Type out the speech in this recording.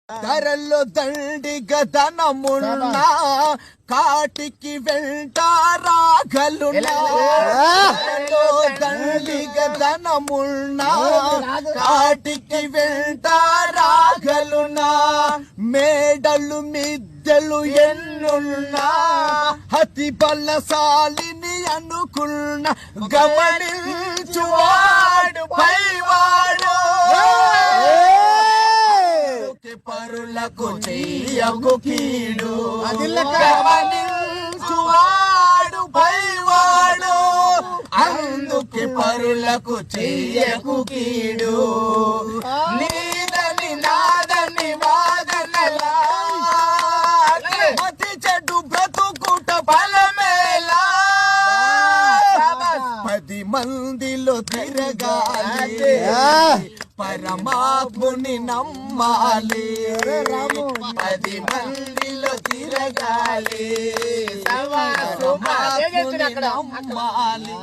ధరల్లో దండిగా ధనమున్నా కాటికి వెంట రాగలున్నా ధరల్లో దండిగా ధనమున్నా కాటికి వెంట రాగలున్నా మేడలు మిద్దెలు ఎన్నున్నా అతి బలశాలిని అనుకున్న గమనించువాడు పైవాడు పరులకు చెయ్యకు కీడు గమనించువాడు పైవాడు అందుకే పరులకు చెయ్యకు కీడు నీదని నాదని వాదనలా అతి చెడు బ్రతుకుట ఫలమేలా 10 మందిలో తిరగాలి పరమాత్ముని నమ్మాలి 10 మందిలో తిరగాలి పరమాత్ముని నమ్మాలి